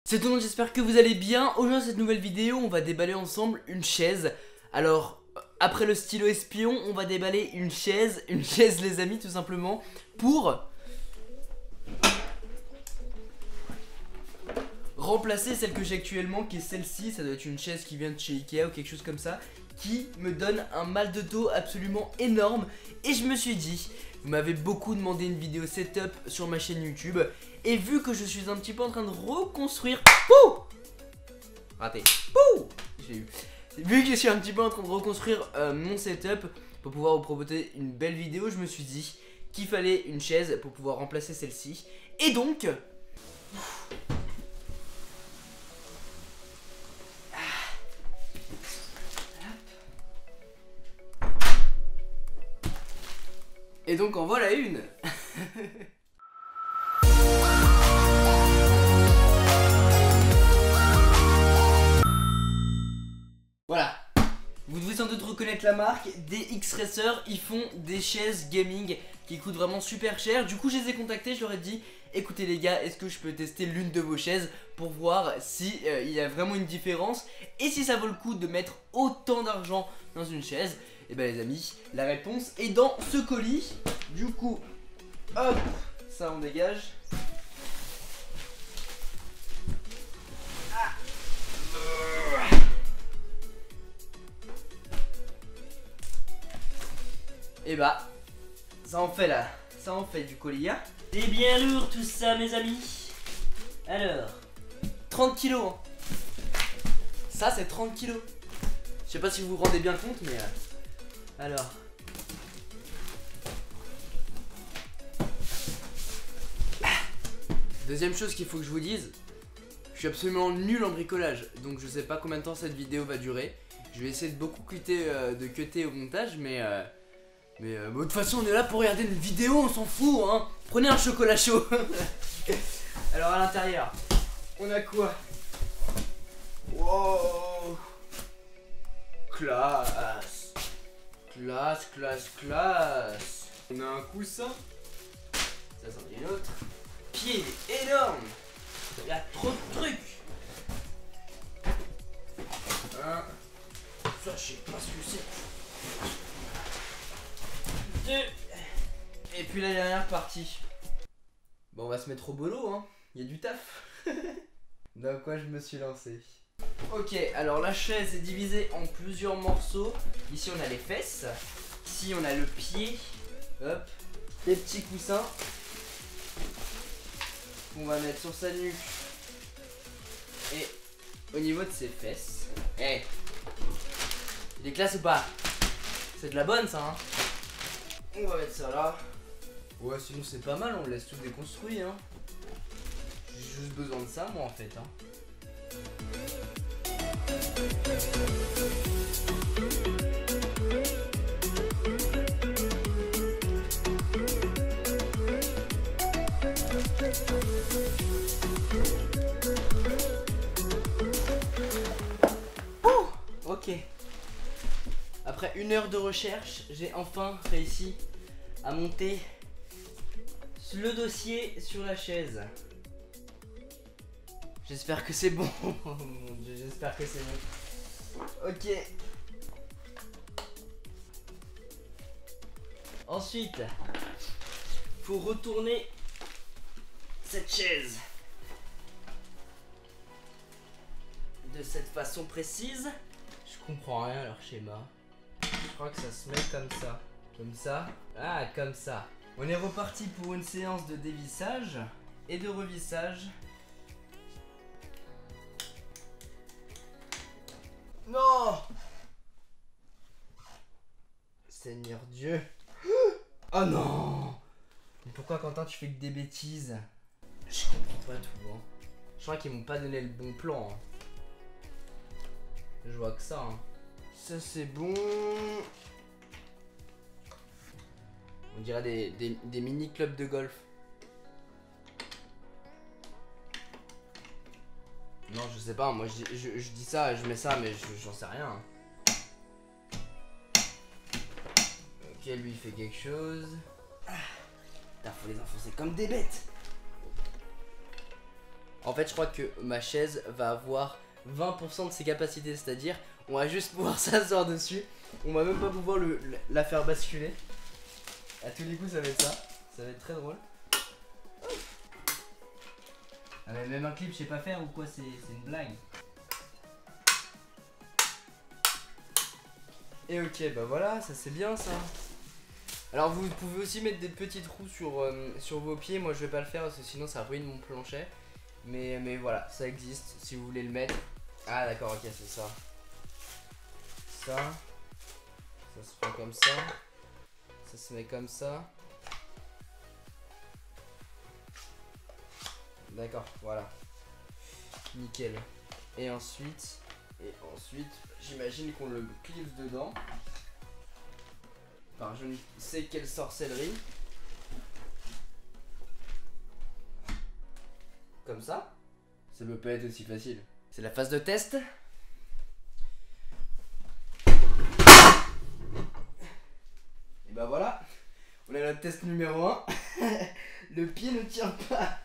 C'est tout le monde, j'espère que vous allez bien. Aujourd'hui dans cette nouvelle vidéo on va déballer ensemble une chaise. Alors après le stylo espion on va déballer une chaise les amis, tout simplement pour remplacer celle que j'ai actuellement, qui est celle-ci. Ça doit être une chaise qui vient de chez Ikea ou quelque chose comme ça, qui me donne un mal de dos absolument énorme. Et je me suis dit, vous m'avez beaucoup demandé une vidéo setup sur ma chaîne YouTube, et vu que je suis un petit peu en train de reconstruire... Pouh, raté. Pouh, j'ai eu. Vu que je suis un petit peu en train de reconstruire mon setup pour pouvoir vous proposer une belle vidéo, je me suis dit qu'il fallait une chaise pour pouvoir remplacer celle-ci. Et donc... Et donc en voilà une. Voilà. Vous devez sans doute reconnaître la marque des X-Racer. Ils font des chaises gaming qui coûtent vraiment super cher. Du coup je les ai contactés, je leur ai dit: écoutez les gars, est-ce que je peux tester l'une de vos chaises pour voir si il y a vraiment une différence et si ça vaut le coup de mettre autant d'argent dans une chaise. Et ben les amis, la réponse est dans ce colis. Du coup, hop, ça on dégage. Et bah, ça en fait là, ça en fait du colis, hein. C'est bien lourd tout ça mes amis. Alors 30 kilos, hein. Ça c'est 30 kilos. Je sais pas si vous vous rendez bien compte, mais alors. Deuxième chose qu'il faut que je vous dise, je suis absolument nul en bricolage, donc je sais pas combien de temps cette vidéo va durer. Je vais essayer de beaucoup cutter au montage, mais de toute façon on est là pour regarder une vidéo, on s'en fout, hein. Prenez un chocolat chaud. Alors à l'intérieur, on a quoi? Wow, classe, classe, classe, classe. On a un coussin, ça c'en est une autre. Pied énorme, il y a trop de trucs. Ça je sais pas ce que c'est. 2. Et puis la dernière partie. Bon on va se mettre au boulot, hein. Il y a du taf. Dans quoi je me suis lancé. Ok, alors la chaise est divisée en plusieurs morceaux. Ici on a les fesses, ici on a le pied, hop, les petits coussins qu'on va mettre sur sa nuque et au niveau de ses fesses. Eh, il est classe ou pas? C'est de la bonne ça, hein. On va mettre ça là. Ouais, sinon c'est pas mal, on le laisse tout déconstruit, hein. J'ai juste besoin de ça moi en fait, hein. Ok. Après 1 heure de recherche, j'ai enfin réussi à monter le dossier sur la chaise. J'espère que c'est bon. Oh mon dieu, j'espère que c'est bon. Ok. Ensuite, faut retourner cette chaise de cette façon précise. Je comprends rien à leur schéma. Je crois que ça se met comme ça. Comme ça. Ah, comme ça. On est reparti pour une séance de dévissage et de revissage. Non! Seigneur Dieu. Oh non! Mais pourquoi Quentin tu fais que des bêtises? Je comprends pas tout, hein. Je crois qu'ils m'ont pas donné le bon plan, hein. Je vois que ça, hein. Ça c'est bon. On dirait des mini clubs de golf. Non je sais pas, moi je dis ça, je mets ça, mais j'en sais rien, hein. Ok, lui il fait quelque chose. Putain, faut les enfoncer comme des bêtes. En fait je crois que ma chaise va avoir 20% de ses capacités, c'est-à-dire on va juste pouvoir s'asseoir dessus. On va même pas pouvoir la faire basculer. À tous les coups ça va être ça. Ça va être très drôle. Ah mais même un clip je sais pas faire ou quoi, c'est une blague. Et ok bah voilà, ça c'est bien ça. Alors vous pouvez aussi mettre des petits trous sur vos pieds. Moi je vais pas le faire parce que sinon ça ruine mon plancher. Mais voilà, ça existe si vous voulez le mettre. Ah d'accord, ok, c'est ça. Ça se prend comme ça. Ça se met comme ça. D'accord, voilà. Nickel. Et ensuite j'imagine qu'on le clipse dedans. Par je ne sais quelle sorcellerie. Comme ça. Ça peut pas être aussi facile. C'est la phase de test. Et bah voilà. On a notre test numéro 1. Le pied ne tient pas.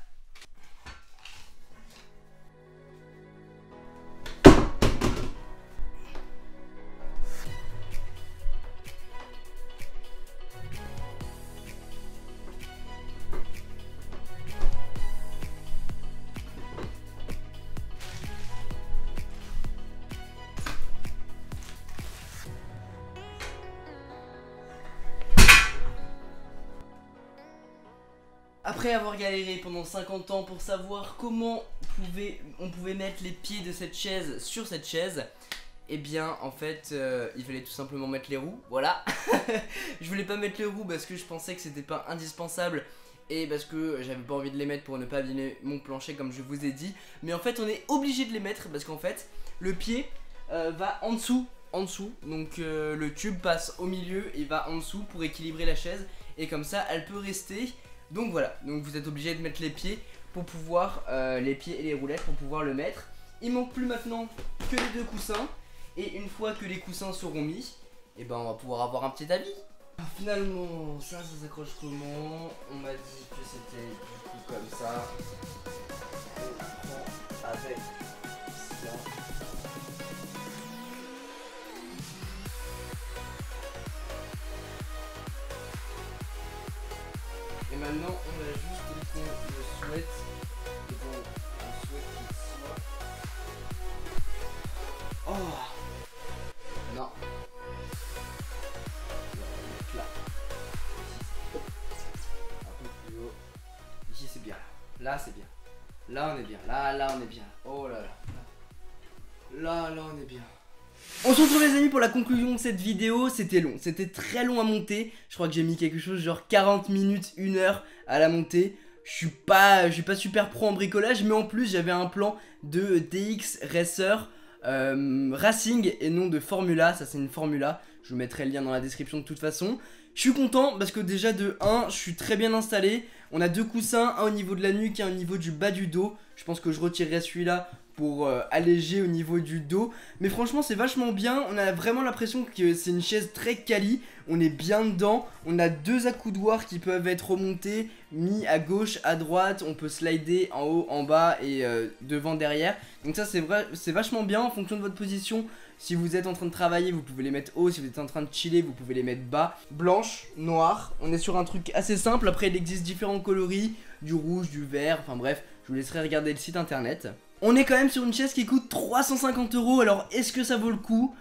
Après avoir galéré pendant 50 ans pour savoir comment on pouvait mettre les pieds de cette chaise sur cette chaise, et bien en fait il fallait tout simplement mettre les roues, voilà. Je voulais pas mettre les roues parce que je pensais que c'était pas indispensable et parce que j'avais pas envie de les mettre pour ne pas abîmer mon plancher comme je vous ai dit. Mais en fait on est obligé de les mettre parce qu'en fait le pied va en dessous. Donc le tube passe au milieu et va en dessous pour équilibrer la chaise et comme ça elle peut rester. Donc voilà, donc vous êtes obligé de mettre les pieds pour pouvoir, les pieds et les roulettes pour pouvoir le mettre. Il manque plus maintenant que les deux coussins. Et une fois que les coussins seront mis, et ben on va pouvoir avoir un petit habit. Finalement, ça s'accroche comment? On m'a dit que c'était du coup comme ça. On prend avec ça. Et maintenant on a juste qu'on le souhaite. Et qu'on souhaite qu'il soit. Oh non. Là. Un peu plus haut. Ici c'est bien. Là c'est bien. Là on est bien. Là on est bien. Oh là là. Là on est bien. On se retrouve les amis pour la conclusion de cette vidéo. C'était long, c'était très long à monter. Je crois que j'ai mis quelque chose genre 40 minutes, 1 heure à la monter. Je suis pas super pro en bricolage, mais en plus j'avais un plan de DX Racer Racing et non de Formula. Ça c'est une Formula, je vous mettrai le lien dans la description de toute façon. Je suis content parce que déjà de 1, je suis très bien installé. On a deux coussins, un au niveau de la nuque et un au niveau du bas du dos. Je pense que je retirerai celui-là pour alléger au niveau du dos. Mais franchement c'est vachement bien. On a vraiment l'impression que c'est une chaise très quali. On est bien dedans. On a deux accoudoirs qui peuvent être remontés, mis à gauche, à droite. On peut slider en haut, en bas et devant, derrière. Donc ça c'est vachement bien en fonction de votre position. Si vous êtes en train de travailler, vous pouvez les mettre haut. Si vous êtes en train de chiller, vous pouvez les mettre bas. Blanche, noire. On est sur un truc assez simple. Après il existe différents coloris, du rouge, du vert. Enfin bref, je vous laisserai regarder le site internet. On est quand même sur une chaise qui coûte 350 €. Alors est-ce que ça vaut le coup?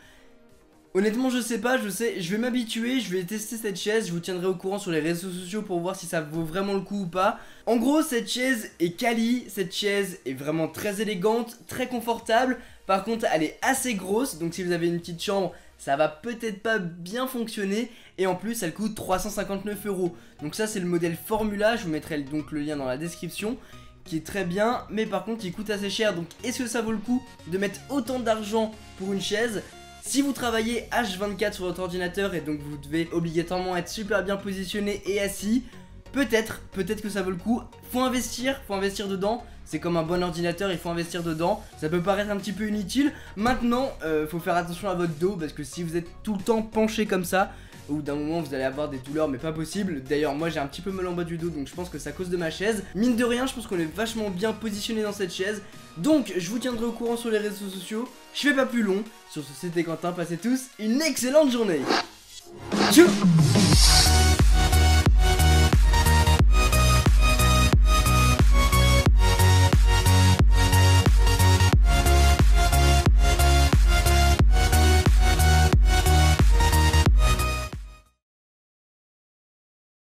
Honnêtement je sais pas, je vais m'habituer, je vais tester cette chaise, je vous tiendrai au courant sur les réseaux sociaux pour voir si ça vaut vraiment le coup ou pas. En gros cette chaise est quali, cette chaise est vraiment très élégante, très confortable. Par contre elle est assez grosse, donc si vous avez une petite chambre, ça va peut-être pas bien fonctionner. Et en plus elle coûte 359 €. Donc ça c'est le modèle Formula, je vous mettrai donc le lien dans la description, qui est très bien, mais par contre il coûte assez cher. Donc est-ce que ça vaut le coup de mettre autant d'argent pour une chaise? Si vous travaillez H24 sur votre ordinateur et donc vous devez obligatoirement être super bien positionné et assis, peut-être que ça vaut le coup. Faut investir dedans. C'est comme un bon ordinateur, il faut investir dedans. Ça peut paraître un petit peu inutile. Maintenant, faut faire attention à votre dos, parce que si vous êtes tout le temps penché comme ça, ou d'un moment vous allez avoir des douleurs mais pas possible. D'ailleurs moi j'ai un petit peu mal en bas du dos, donc je pense que c'est à cause de ma chaise. Mine de rien, je pense qu'on est vachement bien positionné dans cette chaise. Donc je vous tiendrai au courant sur les réseaux sociaux. Je fais pas plus long. Sur ce, c'était Quentin, passez tous une excellente journée. Tchou.